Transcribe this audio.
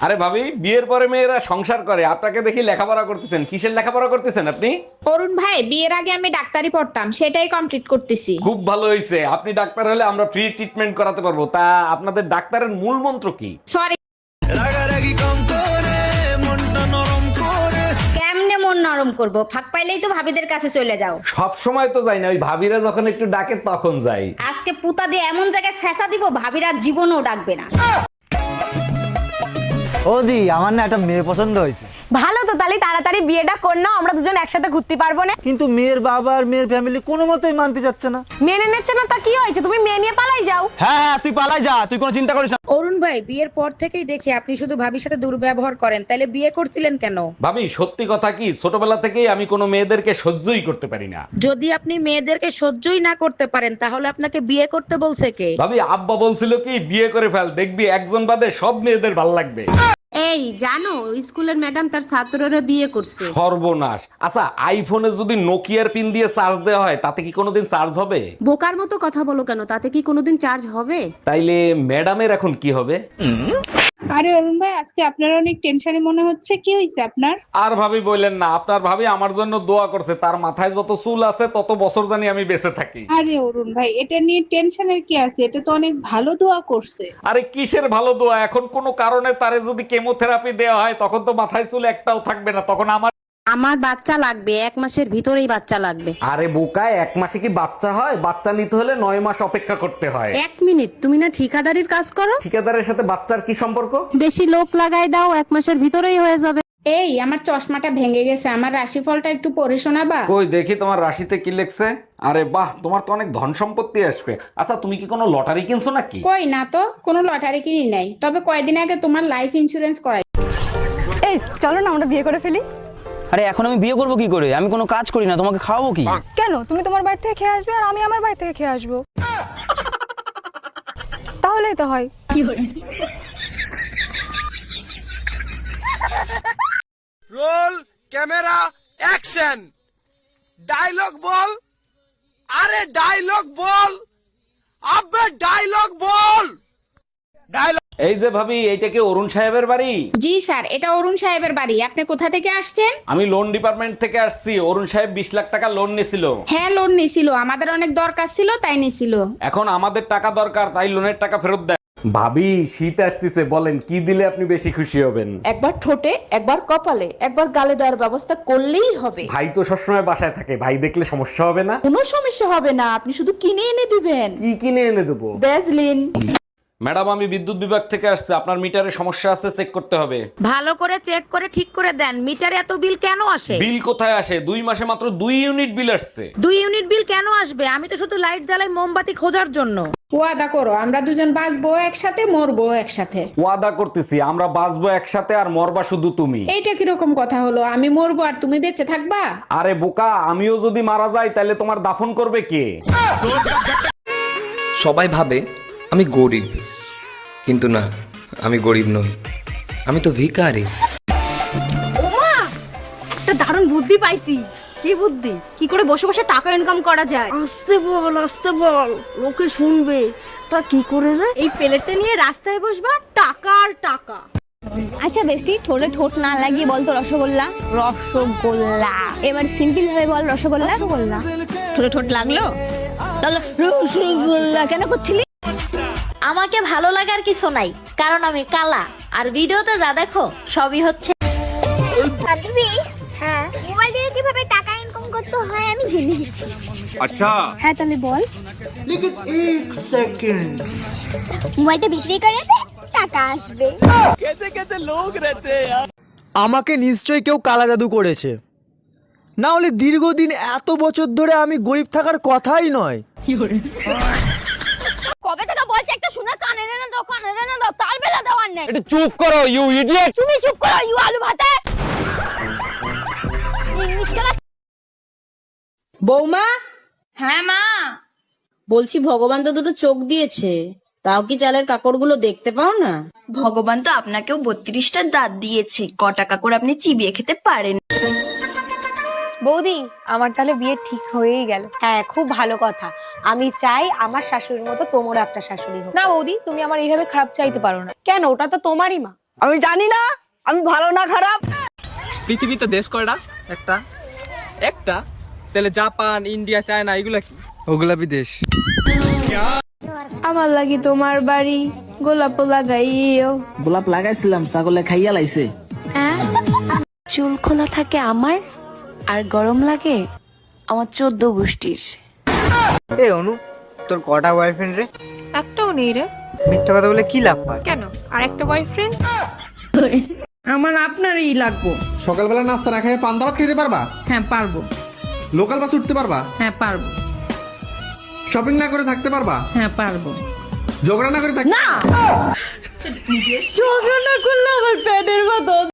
আরে ভাবি, বিয়ের পরে মেয়েরা সংসার করে, আপনাকে দেখি লেখাপড়া করতেছেন। কিসের লেখাপড়া করতেছেন আপনি? অরুণ ভাই, বিয়ের আগে আমি ডাক্তারি পড়তাম, সেটাই কমপ্লিট করতেছি। খুব ভালো হয়েছে, আপনি ডাক্তার হলে আমরা ফ্রি ট্রিটমেন্ট করাতে পারবো। তা আপনাদের ডাক্তারের মূল মন্ত্র কি? সরি। কেমনে মন নরম করব? ফাঁক পাইলেই তো ভাবিদের কাছে চলে যাও। সব সময় তো যাই না, ওই ভাবিরা যখন একটু ডাকে তখন যাই। আজকে পুতা দিয়ে এমন জায়গায় ছেঁচা দিব, ভাবিরা জীবনও ডাকবে না। ওদি আমার না একটা মেয়ে পছন্দ হয়েছে। ভালো তো, তাহলে তাড়াতাড়ি বিয়েটা কর নাও, আমরা দুজন একসাথে ঘুরতে পারবো না। কিন্তু মেয়ের বাবা আর মেয়ের ফ্যামিলি কোনো মতেই মানতে চাচ্ছে না। মেনে নিচ্ছে না, তা কি হয়েছে? তুমি মেয়ে নিয়ে পালাই যাও। হ্যাঁ তুই পালাই যা, তুই কোনো চিন্তা করিস না। অরুণ ভাই, বিয়ের পর থেকেই দেখি আপনি শুধু ভাবির সাথে দুর্ব্যবহার করেন, তাহলে বিয়ে করছিলেন কেন? ভাবি, সত্যি কথা কি, ছোটবেলা থেকেই আমি কোনো মেয়েদেরকে সহ্যই করতে পারি না। যদি আপনি মেয়েদেরকে সহ্যই না করতে পারেন, তাহলে আপনাকে বিয়ে করতে বলছে কে? ভাবি, আব্বা বলছিল কি বিয়ে করে ফেল, দেখবি একজন বাদে সব মেয়েদের ভাল লাগবে। এই জানো, স্কুলের ম্যাডাম তার ছাত্ররা বিয়ে করছে। সর্বনাশ। আচ্ছা, আইফোনে যদি নোকিয়ার পিন দিয়ে চার্জ দেওয়া হয়, তাতে কি কোনোদিন চার্জ হবে? বোকার মতো কথা বলো কেন? তাতে কি কোনোদিন চার্জ হবে? তাইলে ম্যাডামের এখন কি হবে? আরে অরুণ ভাই, আজকে আপনার অনেক টেনশনে মনে হচ্ছে, কি হয়েছে আপনার? আর ভাবি বললেন না, আপনার ভাবি আমার জন্য দোয়া করছে, তার মাথায় যত চুল আছে তত বছর জানি আমি বেঁচে থাকি। আরে অরুণ ভাই, এটা নিয়ে টেনশনের কি আছে? এটা তো অনেক ভালো দোয়া করছে। আরে কিসের ভালো দোয়া? এখন কোনো কারণে তারে যদি কেমোথেরাপি দেওয়া হয়, তখন তো মাথায় চুল একটাও থাকবে না, তখন আমার বাচ্চা লাগবে, 1 মাসের ভিতরেই বাচ্চা লাগবে। আরে বোকায়, 1 মাসে কি বাচ্চা হয়? বাচ্চা নিতে হলে 9 মাস অপেক্ষা করতে হয়। 1 মিনিট, তুমি না ঠিকাদারির কাজ করো? ঠিকাদারের সাথে বাচ্চার কি সম্পর্ক? বেশি লোক লাগাই দাও, 1 মাসের ভিতরেই হয়ে যাবে। এই, আমার চশমাটা ভেঙে গেছে, আমার রাশিফলটা একটু পড়ে শোনাবা? কই দেখি তোমার রাশিতে কি লেখছে। আরে বাহ, তোমার তো অনেক ধন সম্পত্তি আসবে। আচ্ছা, তুমি কি কোনো লটারি কিনছো নাকি? কই না তো, কোনো লটারি কিনি নাই, তবে কয়দিন আগে তোমার লাইফ ইন্সুরেন্স করাই। এই চলো না, আমরা বিয়ে করে ফেলি। আরে এখন আমি বিয়ে করবো কি করে? আমি কোনো কাজ করি না, তোমাকে খাওয়াবো কি? কেন? তুমি তোমার বাড়ি থেকে খেয়ে আসবে আর আমি আমার বাড়ি থেকে খেয়ে আসবো, তাহলেই তো হয়। Roll camera action. ডায়লগ বল। আরে ডায়লগ বল, আবে ডায়লগ বল। এই যে ভাবি, এইটা কি অরুণ সাহেবের বাড়ি? জি স্যার, এটা অরুণ সাহেবের বাড়ি। আপনি কোথা থেকে আসছেন? আমি লোন ডিপার্টমেন্ট থেকে আসছি। অরুণ সাহেব 20 লাখ টাকা লোন নিছিল। হ্যাঁ, লোন নিছিল, আমাদের অনেক দরকার ছিল তাই নিছিল। এখন আমাদের টাকা দরকার, তাই লোনের টাকা ফেরত দেয়। ভাবি, শীত আসতেছে, বলেন কি দিলে আপনি বেশি খুশি হবেন? একবার ঠোঁটে, একবার কপালে, একবার গালে দেওয়ার ব্যবস্থা করলেই হবে। ভাই তো সবসময় বাসায় থাকে, ভাই দেখলে সমস্যা হবে না? কোনো সমস্যা হবে না, আপনি শুধু কিনে এনে দিবেন। কি কিনে এনে দেবো? ভ্যাসলিন। ম্যাডাম, আমি বিদ্যুৎ বিভাগ থেকে আসছে, আপনার মিটারে সমস্যা আছে, চেক করতে হবে। ভালো করে চেক করে ঠিক করে দেন। মিটারে এত বিল কেন আসে? বিল কোথায় আসে? 2 মাসে মাত্র 2 ইউনিট বিল আসছে। 2 ইউনিট বিল কেন আসবে? আমি তো শুধু লাইট জ্বালাই মোমবাতি খোঁজার জন্য। ওয়াদা করো, আমরা দুজন বাঁচবো একসাথে, মরবো একসাথে। ওয়াদা করতেছি, আমরা বাঁচবো একসাথে, আর মরবা শুধু তুমি। এইটা কিরকম কথা হলো? আমি মরবো আর তুমি বেঁচে থাকবা? আরে বোকা, আমিও যদি মারা যাই তাহলে তোমার দাফন করবে কে? সবাই ভাবে আমি গরিব, কিন্তু না, আমি গরিব নই, আমি তো ভিখারি। ওমা, একটা দারুণ বুদ্ধি পাইছি। কি বুদ্ধি? কি করে বসে বসে টাকা ইনকাম করা যায়? আস্তে বল, লোকে শুনবে। তা কি করে রে? এই প্লেটটা নিয়ে রাস্তায় বসবা, টাকা আর টাকা। আচ্ছা বেস্টি, ঠোঁটে ঠোঁট না লাগিয়ে বল তো রসগোল্লা। রসগোল্লা। এবার সিম্পল ভাবে বল রসগোল্লা। রসগোল্লা। ঠোঁটে ঠোঁট লাগলো, তাহলে রসগোল্লা কেন করছিলি? আমাকে ভালো লাগার কিছু নাই, কারণ আমি কালা, আর ভিডিওতে যা দেখো সবই হচ্ছে। হ্যাঁ, মোবাইল দিয়ে কিভাবে টাকা ইনকাম করতে হয় আমি জেনে গেছি। আচ্ছা, হ্যাঁ তাহলে বল। মোবাইলটা বিক্রি করে দে, টাকা আসবে। कैसे कैसे लोग रहते हैं यार। আমাকে নিশ্চয়ই কেউ কালা জাদু করেছে, না হলে দীর্ঘদিন এত বছর ধরে আমি গরিব থাকার কথাই নয়। কবে থেকে বলছি একটা শোনা, কানে এনে দাও, তার বেলা দেওয়ার নেই। একটু চুপ করো, ইউ ইডিয়েট। তুমি চুপ করো, ইউ আলু ভাতে। English class. বৌমা। হ্যাঁ মা। বলছি, ভগবান তো দুটো চোখ দিয়েছে, তাও কি চালের কাকড়গুলো দেখতে পাও না? ভগবান তো আপনাকেও 32টা দাঁত দিয়েছে, কটা কাকড় আপনি চিবিয়ে খেতে পারেন। বৌদি, আমার তাহলে বিয়ে ঠিক হয়েই গেল। হ্যাঁ, খুব ভালো কথা। আমি চাই আমার শাশুড়ির মতো তোমারও একটা শাশুড়ি হোক। না বৌদি, তুমি আমার এইভাবে খারাপ চাইতে পারো না। কেন? ওটা তো তোমারই মা। আমি জানি না আমি ভালো না খারাপ। পৃথিবীতে দেশ কয়টা? একটা। একটা? তাহলে জাপান, ইন্ডিয়া, চায়না এগুলা কি? ওগুলা বিদেশ। আমার লাগি তোমার বাড়ি গোলাপ লাগাইও। গোলাপ লাগাইছিলাম, ছাগলে খাইয়া লাইছে। চুল খোলা থাকে আমার, আর গরম লাগে আমার 14 গোষ্ঠীর। এ অনু, তোর কটা বয়ফ্রেন্ড রে? একটাও নেই রে। মিথ্যা কথা বলে কি লাভ পায়? কেন, আর একটা বয়ফ্রেন্ড? আমার আপনারই লাগবো। সকালবেলা নাস্তা না খেয়ে পান্তা ভাত খেতে পারবা? হ্যাঁ পারবো। লোকাল বাস উঠতে পারবা? হ্যাঁ পারবো। শপিং না করে থাকতে পারবা? হ্যাঁ পারবো। ঝগড়া না করে থাকতে? ঝগড়া না করলে আমার পেটের মতো